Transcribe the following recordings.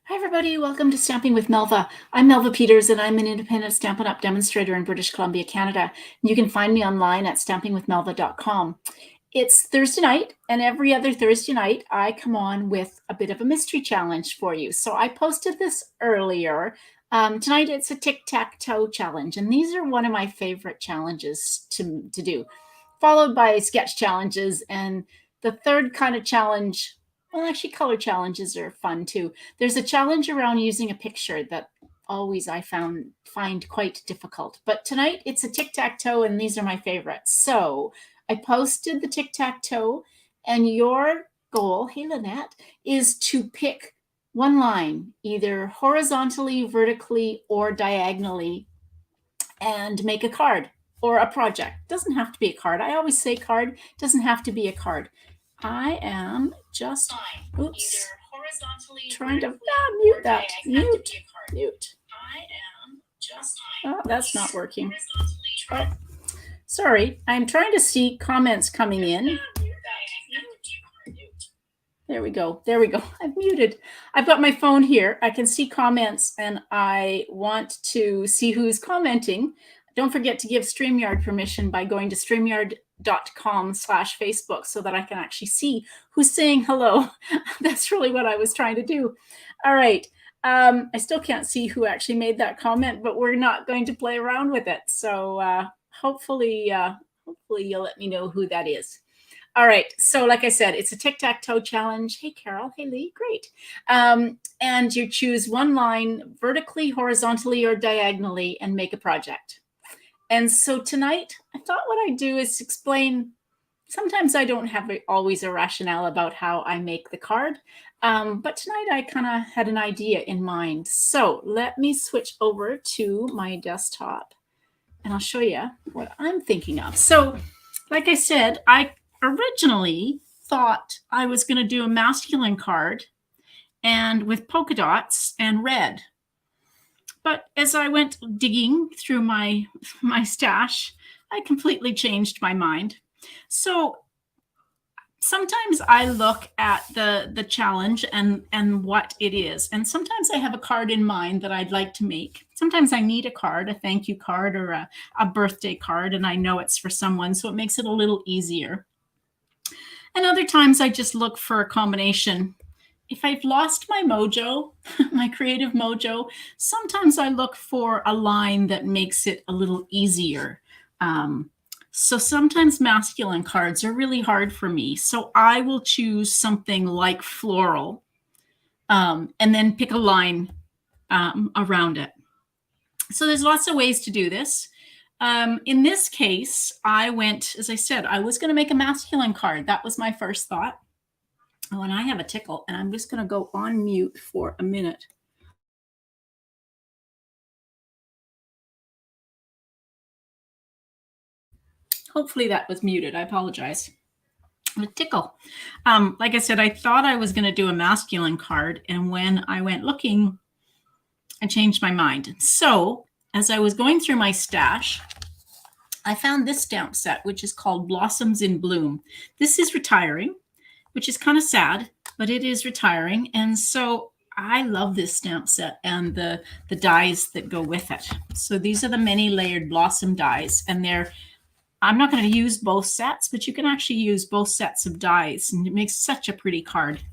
Hi everybody, welcome to Stamping with Melva. I'm Melva Peters and I'm an independent Stampin' Up! Demonstrator in British Columbia, Canada. You can find me online at stampingwithmelva.com. It's Thursday night, and every other Thursday night I come on with a bit of a mystery challenge for you. So I posted this earlier. Tonight it's a Tic Tac Toe challenge, and these are one of my favorite challenges to do, followed by sketch challenges, and the third kind of challenge, well, actually color challenges are fun too. There's a challenge around using a picture that always I find quite difficult. But tonight it's a tic-tac-toe, and these are my favorites. So I posted the tic-tac-toe, and your goal, hey Lynette, is to pick one line, either horizontally, vertically, or diagonally, and make a card or a project. Doesn't have to be a card. I always say card, doesn't have to be a card. I am just, oops, trying to mute that. Mute. Oh, that's not working. Oh, sorry, I'm trying to see comments coming in. There we go. There we go. I've muted. I've got my phone here. I can see comments and I want to see who's commenting. Don't forget to give StreamYard permission by going to streamyard.com/Facebook so that I can actually see who's saying hello. That's really what I was trying to do. All right. I still can't see who actually made that comment, but we're not going to play around with it. So hopefully you'll let me know who that is. All right, so like I said, it's a tic-tac-toe challenge. Hey, Carol. Hey, Lee. Great. And you choose one line vertically, horizontally, or diagonally and make a project. And so tonight, I thought what I'd do is explain. Sometimes I don't have always a rationale about how I make the card, but tonight I kind of had an idea in mind. So let me switch over to my desktop, and I'll show you what I'm thinking of. So like I said, I originally thought I was going to do a masculine card and with polka dots and red. But as I went digging through my stash, I completely changed my mind. So sometimes I look at the challenge and what it is. And sometimes I have a card in mind that I'd like to make. Sometimes I need a card, a thank you card or a birthday card, and I know it's for someone, so it makes it a little easier. And other times I just look for a combination. If I've lost my mojo, my creative mojo, sometimes I look for a line that makes it a little easier. So sometimes masculine cards are really hard for me. So I will choose something like floral and then pick a line around it. So there's lots of ways to do this. In this case, I went, as I said, I was going to make a masculine card. That was my first thought. Oh, and I have a tickle, and I'm just going to go on mute for a minute. Hopefully that was muted. I apologize. A tickle. Like I said, I thought I was going to do a masculine card, and when I went looking, I changed my mind. So as I was going through my stash, I found this stamp set, which is called Blossoms in Bloom. This is retiring, which is kind of sad, but it is retiring. And so I love this stamp set and the dies that go with it. So these are the many layered blossom dies, and I'm not going to use both sets, but you can actually use both sets of dies, and it makes such a pretty card.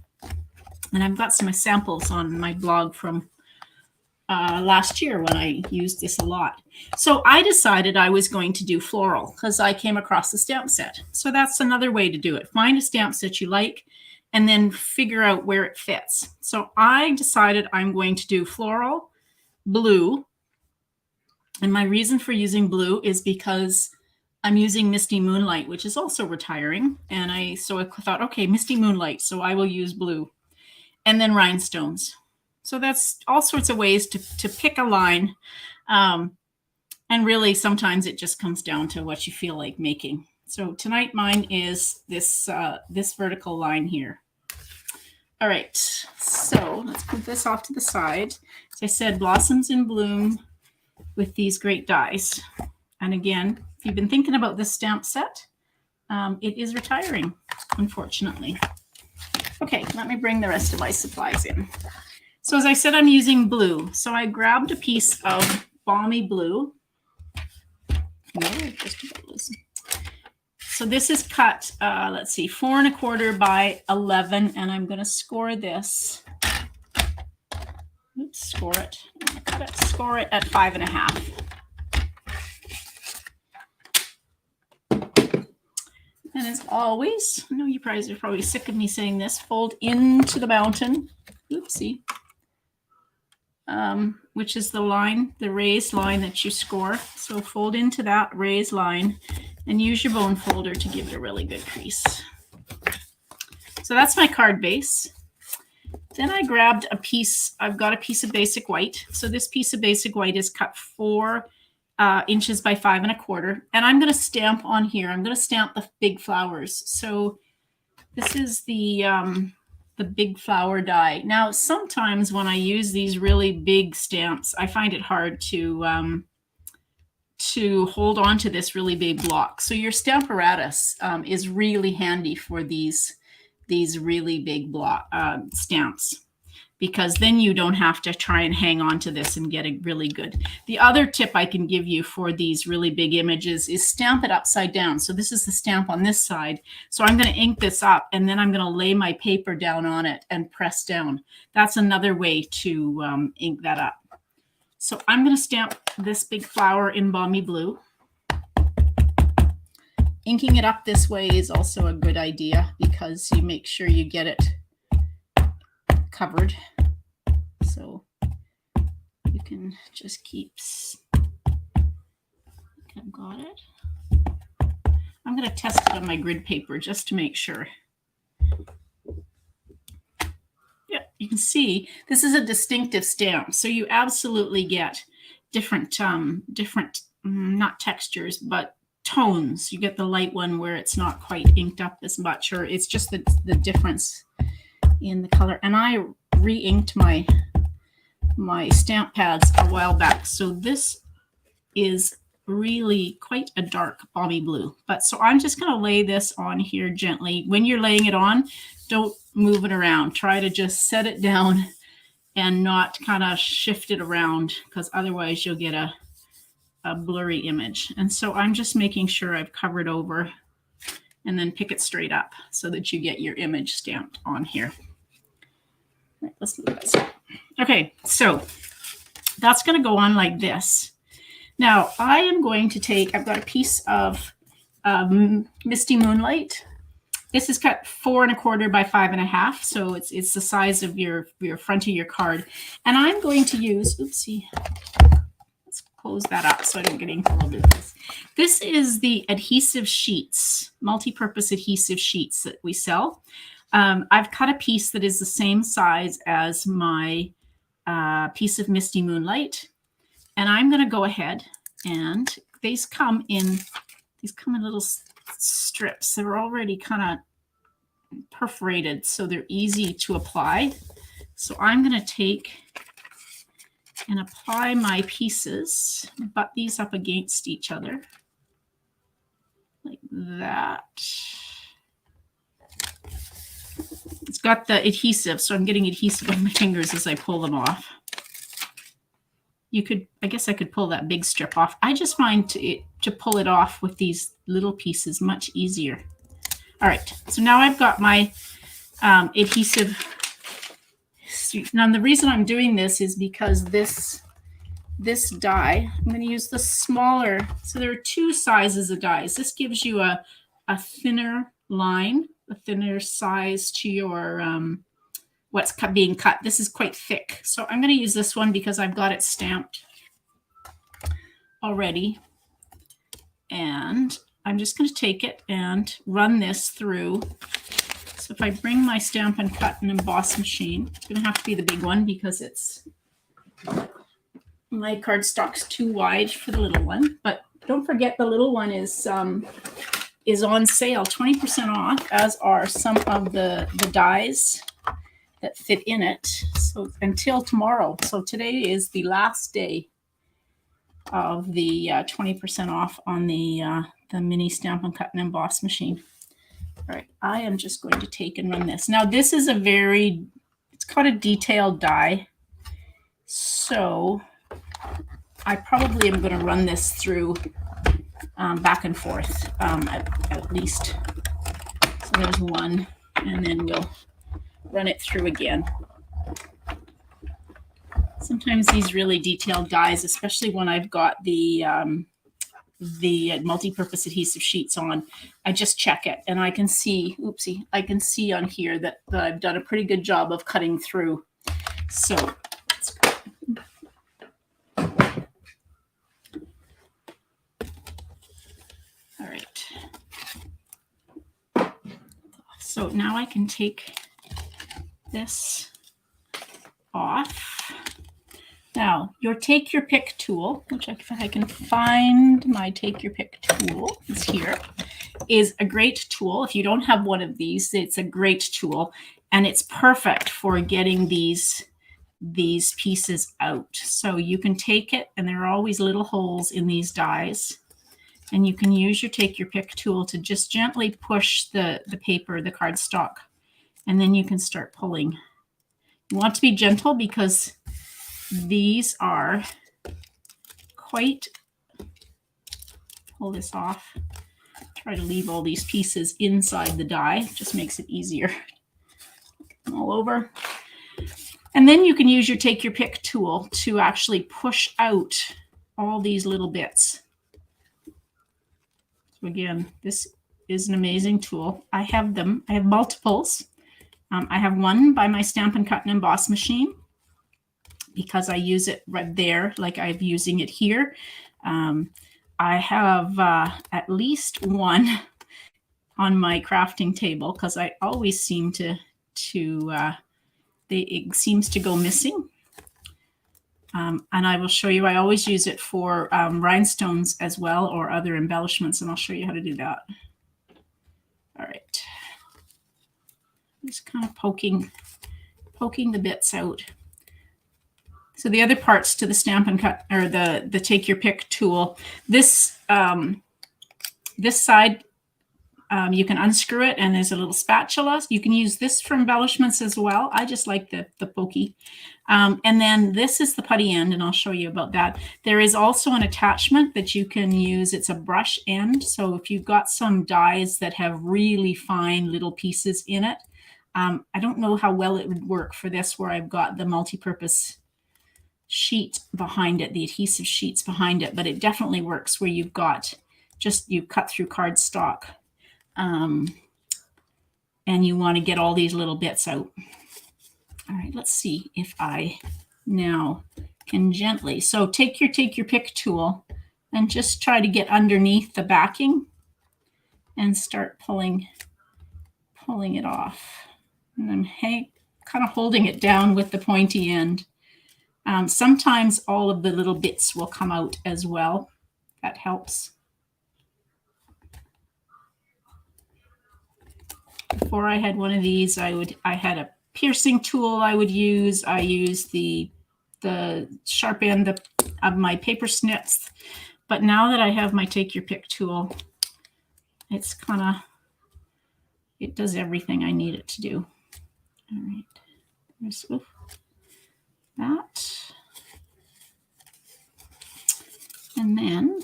And I've got some samples on my blog from last year when I used this a lot. So I decided I was going to do floral because I came across the stamp set. So that's another way to do it. Find a stamp set you like and then figure out where it fits. So I decided I'm going to do floral, blue. And my reason for using blue is because I'm using Misty Moonlight, which is also retiring. And I thought, okay, Misty Moonlight, so I will use blue. And then rhinestones. So that's all sorts of ways to pick a line. And really, sometimes it just comes down to what you feel like making. So tonight, mine is this vertical line here. All right, so let's put this off to the side. As I said, Blossoms in Bloom with these great dies. And again, if you've been thinking about this stamp set, it is retiring, unfortunately. Okay, let me bring the rest of my supplies in. So as I said, I'm using blue. So I grabbed a piece of balmy blue. So this is cut, let's see, 4 1/4 by 11, and I'm going to score this. Oops, score it. Score it at 5 1/2. And as always, I know you guys are probably sick of me saying this, fold into the mountain. Oopsie. Which is the line, the raised line that you score. So fold into that raised line and use your bone folder to give it a really good crease. So that's my card base. Then I grabbed a piece, I've got a piece of basic white. So this piece of basic white is cut 4 inches by 5 1/4. And I'm going to stamp on here. I'm going to stamp the big flowers. So this is the big flower die. Now, sometimes when I use these really big stamps, I find it hard to hold on to this really big block. So your Stamparatus is really handy for these really big block stamps, because then you don't have to try and hang on to this and get it really good. The other tip I can give you for these really big images is stamp it upside down. So this is the stamp on this side. So I'm going to ink this up, and then I'm going to lay my paper down on it and press down. That's another way to ink that up. So I'm going to stamp this big flower in balmy blue. Inking it up this way is also a good idea because you make sure you get it covered. So you can just keep, I've got it. I'm going to test it on my grid paper just to make sure. Yeah, you can see this is a distinctive stamp. So you absolutely get different, not textures, but tones. You get the light one where it's not quite inked up as much, or it's just the difference in the color. And I re-inked my stamp pads a while back. So this is really quite a dark balmy blue. But so I'm just going to lay this on here gently. When you're laying it on, don't move it around. Try to just set it down and not kind of shift it around, because otherwise you'll get a blurry image. And so I'm just making sure I've covered over, and then pick it straight up so that you get your image stamped on here. All right, let's move this. Okay, so that's going to go on like this. Now I am going to take, I've got a piece of Misty Moonlight. This is cut 4 1/4 by 5 1/2. So it's the size of your front of your card. And I'm going to use, oopsie, let's close that up so I don't get ink all over this. This is the adhesive sheets, multi-purpose adhesive sheets that we sell. I've cut a piece that is the same size as my piece of Misty Moonlight. And I'm going to go ahead, and these come in little strips. They're already kind of perforated, so they're easy to apply. So I'm going to take and apply my pieces, butt these up against each other like that. It's got the adhesive, so I'm getting adhesive on my fingers as I pull them off. You could, I guess I could pull that big strip off. I just find to pull it off with these little pieces much easier. All right, so now I've got my adhesive. Now the reason I'm doing this is because this die, I'm going to use the smaller. So there are 2 sizes of dies. This gives you a thinner line, a thinner size to your what's being cut. This is quite thick. So I'm going to use this one because I've got it stamped already. And I'm just going to take it and run this through. So if I bring my Stampin' Cut and Emboss machine, it's going to have to be the big one because it's my cardstock's too wide for the little one. But don't forget the little one is on sale, 20% off, as are some of the dies that fit in it. So until tomorrow. So today is the last day of the 20% off on the mini Stampin' Cut and Emboss machine. All right, I am just going to take and run this. Now this is it's got a detailed die. So I probably am going to run this through back and forth at least. So there's one, and then we'll run it through again. Sometimes these really detailed dies, especially when I've got the multi-purpose adhesive sheets on, I just check it and I can see, oopsie, I can see on here that I've done a pretty good job of cutting through. So let's go. All right. So now I can take this off. Now, your Take Your Pick tool, which if I can find my Take Your Pick tool, is here, is a great tool. If you don't have one of these, it's a great tool, and it's perfect for getting these pieces out. So you can take it, and there are always little holes in these dies, and you can use your Take Your Pick tool to just gently push the paper, the cardstock, and then you can start pulling. You want to be gentle because these are quite, pull this off, try to leave all these pieces inside the die, it just makes it easier. All over. And then you can use your Take Your Pick tool to actually push out all these little bits. So again, this is an amazing tool. I have them, I have multiples. I have one by my Stampin' Cut and Emboss machine, because I use it right there, like I'm using it here. I have at least one on my crafting table because I always seem it seems to go missing. And I will show you, I always use it for rhinestones as well, or other embellishments, and I'll show you how to do that. All right. Just kind of poking the bits out. So the other parts to the Stampin' Cut, or the Take Your Pick tool, this side, you can unscrew it, and there's a little spatula. You can use this for embellishments as well. I just like the pokey. And then this is the putty end, and I'll show you about that. There is also an attachment that you can use. It's a brush end. So if you've got some dies that have really fine little pieces in it, I don't know how well it would work for this, where I've got the multi-purpose sheet behind it, the adhesive sheets behind it, but it definitely works where you've got just, you cut through cardstock, and you want to get all these little bits out. All right, let's see if I now can gently, so take your Pick tool and just try to get underneath the backing and start pulling it off. And I'm kind of holding it down with the pointy end. Sometimes all of the little bits will come out as well. That helps. Before I had one of these, I had a piercing tool I would use. I used the sharp end of my paper snips. But now that I have my Take Your Pick tool, it's it does everything I need it to do. All right. There's that. And then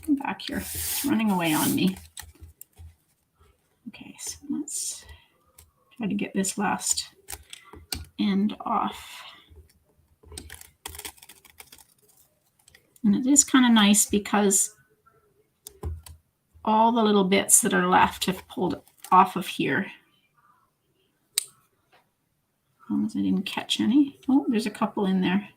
come back here. It's running away on me. Okay, so let's try to get this last end off. And it is kind of nice because all the little bits that are left have pulled off of here. As long as I didn't catch any. Oh, there's a couple in there.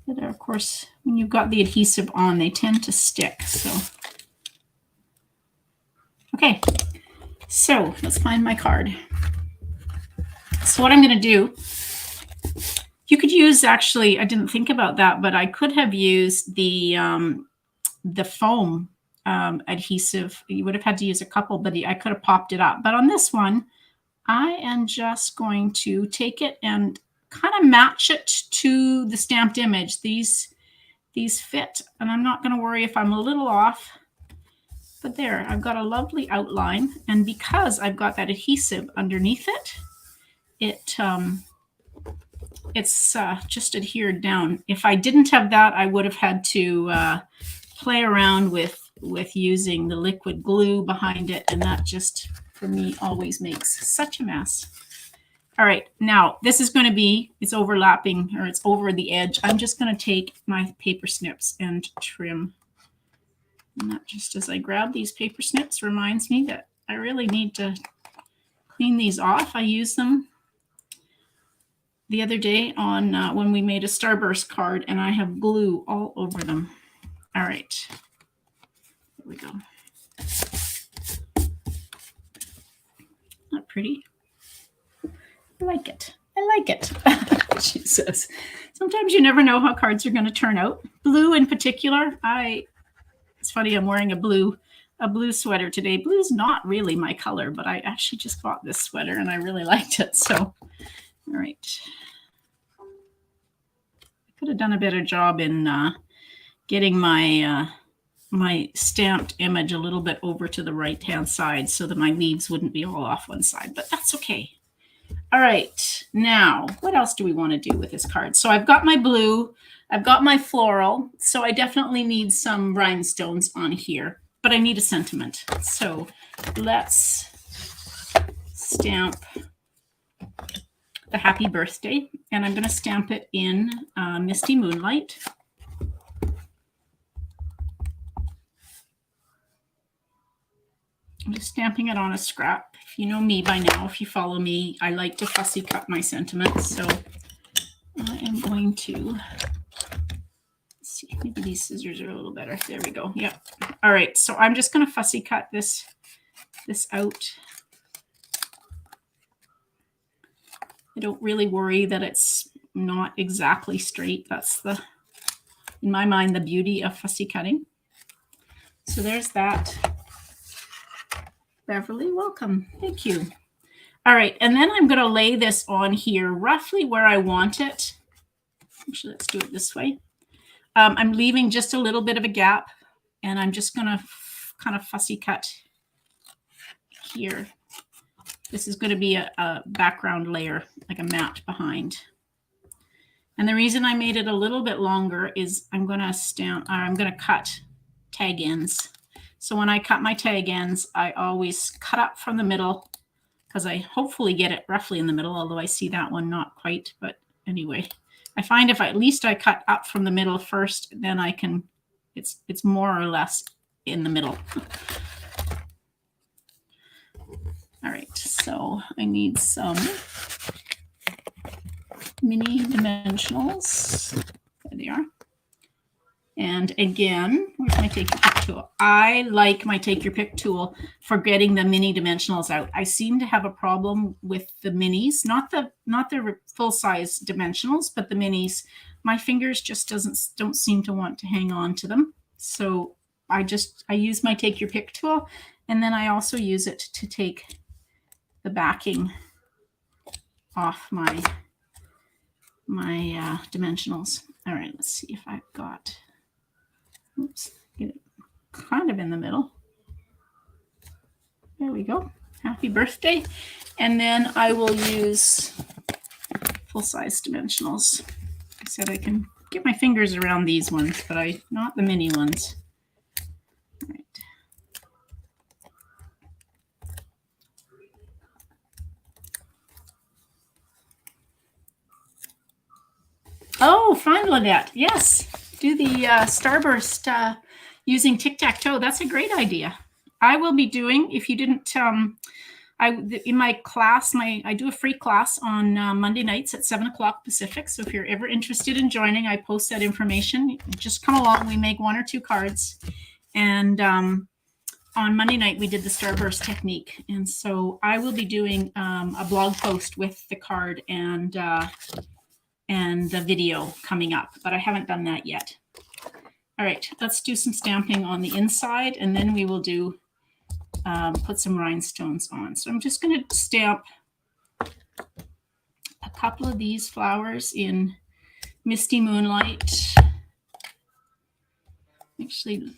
That are, of course, when you've got the adhesive on, they tend to stick. So, okay, so let's find my card. So what I'm going to do, you could use, actually, I didn't think about that, but I could have used the foam adhesive. You would have had to use a couple, but I could have popped it up. But on this one, I am just going to take it and kind of match it to the stamped image. These fit, and I'm not going to worry if I'm a little off. But there, I've got a lovely outline, and because I've got that adhesive underneath it, it's just adhered down. If I didn't have that, I would have had to play around with using the liquid glue behind it, and that just, for me, always makes such a mess. All right, now this is going to be, it's overlapping, or it's over the edge. I'm just going to take my paper snips and trim. And that, just as I grab these paper snips, reminds me that I really need to clean these off. I used them the other day on when we made a Starburst card, and I have glue all over them. All right, here we go. Not pretty. I like it. I like it. She says, sometimes you never know how cards are going to turn out. Blue in particular, it's funny, I'm wearing a blue sweater today. Blue's not really my color, but I actually just bought this sweater and I really liked it. So, all right. I could have done a better job in getting my my stamped image a little bit over to the right-hand side so that my leaves wouldn't be all off one side, but that's okay. All right, now what else do we want to do with this card? So I've got my blue, I've got my floral, so I definitely need some rhinestones on here, but I need a sentiment. So let's stamp the happy birthday, and I'm going to stamp it in Misty Moonlight. I'm just stamping it on a scrap. If you know me by now, if you follow me, I like to fussy cut my sentiments. So I am going to, let's see, maybe these scissors are a little better. There we go. Yeah. All right. So I'm just going to fussy cut this out. I don't really worry that it's not exactly straight. That's in my mind, the beauty of fussy cutting. So there's that. Beverly, welcome. Thank you. All right, and then I'm going to lay this on here roughly where I want it. Actually, let's do it this way. I'm leaving just a little bit of a gap, and I'm just going to kind of fussy cut here. This is going to be a background layer, like a mat behind. And the reason I made it a little bit longer is I'm going to cut tag ends. So when I cut my tag ends, I always cut up from the middle because I hopefully get it roughly in the middle, although I see that one not quite. But anyway, I find if at least I cut up from the middle first, then I can, it's more or less in the middle. All right, so I need some mini dimensionals. There they are. And again, where's my Take Your Pick tool? I like my Take Your Pick tool for getting the mini dimensionals out. I seem to have a problem with the minis, not the full-size dimensionals, but the minis. My fingers just don't seem to want to hang on to them. So I use my Take Your Pick tool, and then I also use it to take the backing off my dimensionals. All right, let's see if I've got. Oops, get it kind of in the middle. There we go. Happy birthday. And then I will use full-size dimensionals. I said I can get my fingers around these ones, but not the mini ones. All right. Oh, fine, Lynette. Yes. Do the Starburst using Tic Tac Toe. That's a great idea. I will be doing, if you didn't, in my class, I do a free class on Monday nights at 7 o'clock Pacific. So if you're ever interested in joining, I post that information. Just come along. We make 1 or 2 cards. And on Monday night, we did the Starburst technique. And so I will be doing a blog post with the card and the video coming up, but I haven't done that yet. All right, let's do some stamping on the inside, and then we will do put some rhinestones on. So I'm just going to stamp a couple of these flowers in Misty Moonlight. Actually,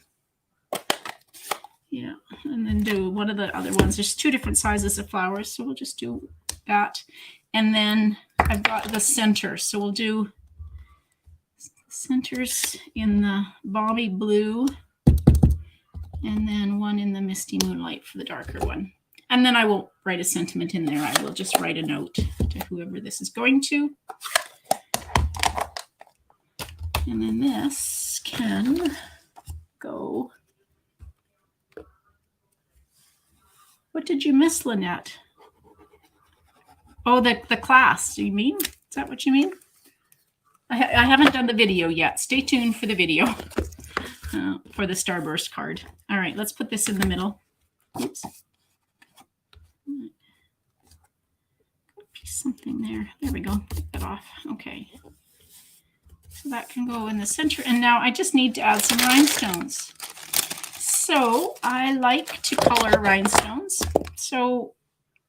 yeah, and then do one of the other ones. There's 2 different sizes of flowers, so we'll just do that. And then I've got the center. So we'll do centers in the balmy blue and then one in the misty moonlight for the darker one. And then I won't write a sentiment in there. I will just write a note to whoever this is going to. And then this can go. What did you miss, Lynette? Oh, the class, do you mean? Is that what you mean? I haven't done the video yet. Stay tuned for the video for the Starburst card. All right, let's put this in the middle. Oops. Something there. There we go. Take that off. Okay. So that can go in the center. And now I just need to add some rhinestones. So I like to color rhinestones. So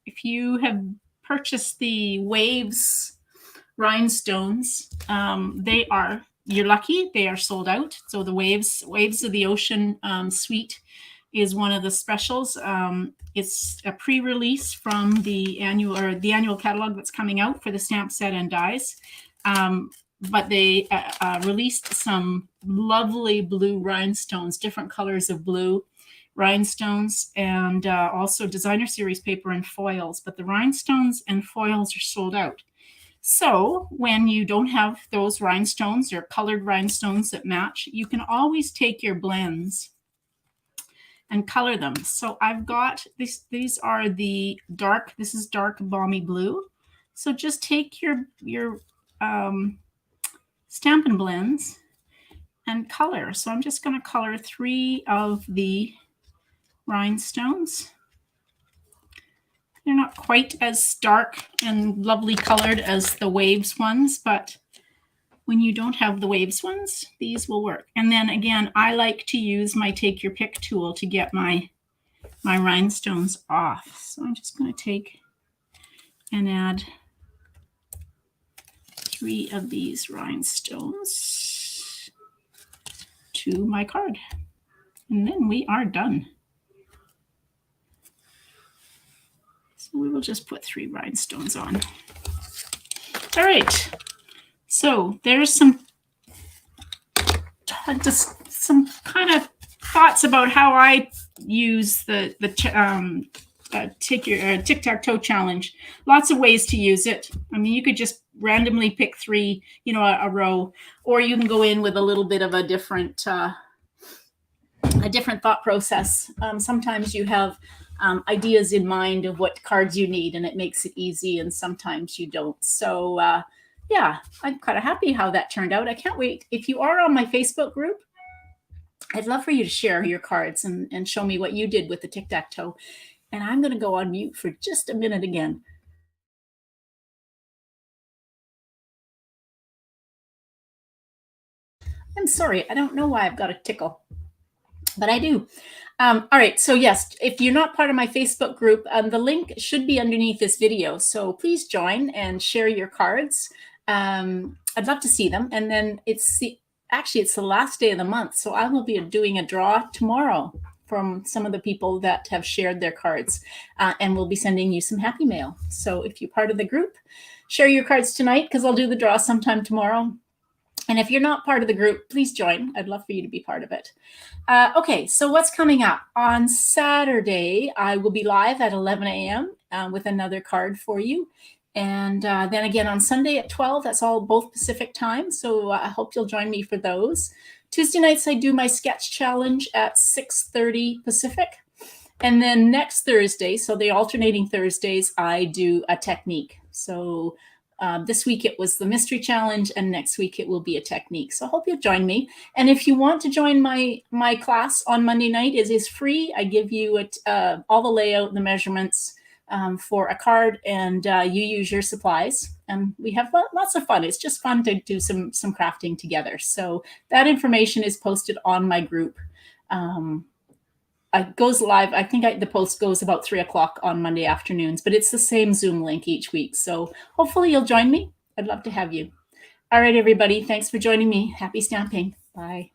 if you have purchased the Waves rhinestones, you're lucky, they are sold out. So the Waves of the Ocean suite is one of the specials. It's a pre-release from the annual catalog that's coming out for the stamp set and dies. But they released some lovely blue rhinestones, different colors of blue rhinestones, and also designer series paper and foils. But the rhinestones and foils are sold out. So when you don't have those rhinestones or colored rhinestones that match, you can always take your blends and color them. So I've got these are the dark, this is dark balmy blue. So just take your Stampin' Blends and color. So I'm just going to color 3 of the rhinestones. They're not quite as dark and lovely colored as the Waves ones, but when you don't have the Waves ones, these will work. And then again, I like to use my Take Your Pick tool to get my rhinestones off. So I'm just going to take and add 3 of these rhinestones to my card. And then we are done. So we will just put 3 rhinestones on. All right. So there's just some kind of thoughts about how I use the Tic Tac Toe challenge. Lots of ways to use it. I mean, you could just randomly pick 3, a row, or you can go in with a little bit of a different thought process. Sometimes you have ideas in mind of what cards you need, and it makes it easy, and sometimes you don't. So yeah, I'm kind of happy how that turned out. I can't wait. If you are on my Facebook group, I'd love for you to share your cards and show me what you did with the Tic Tac Toe. And I'm going to go on mute for just a minute again. I'm sorry. I don't know why I've got a tickle, but I do. All right. So yes, if you're not part of my Facebook group, the link should be underneath this video. So please join and share your cards. I'd love to see them. And then it's the last day of the month. So I will be doing a draw tomorrow from some of the people that have shared their cards, and we'll be sending you some happy mail. So if you're part of the group, share your cards tonight, because I'll do the draw sometime tomorrow. And if you're not part of the group, please join. I'd love for you to be part of it. Okay, so what's coming up? On Saturday, I will be live at 11 a.m. With another card for you. And then again on Sunday at 12, that's all both Pacific time. So I hope you'll join me for those. Tuesday nights, I do my sketch challenge at 6:30 Pacific. And then next Thursday, so the alternating Thursdays, I do a technique. So this week it was the mystery challenge, and next week it will be a technique. So I hope you'll join me. And if you want to join my class on Monday night, it is free. I give you all the layout, the measurements for a card, and you use your supplies. And we have lots of fun. It's just fun to do some crafting together. So that information is posted on my group. It goes live. I think the post goes about 3 o'clock on Monday afternoons, but it's the same Zoom link each week. So hopefully you'll join me. I'd love to have you. All right, everybody. Thanks for joining me. Happy stamping. Bye.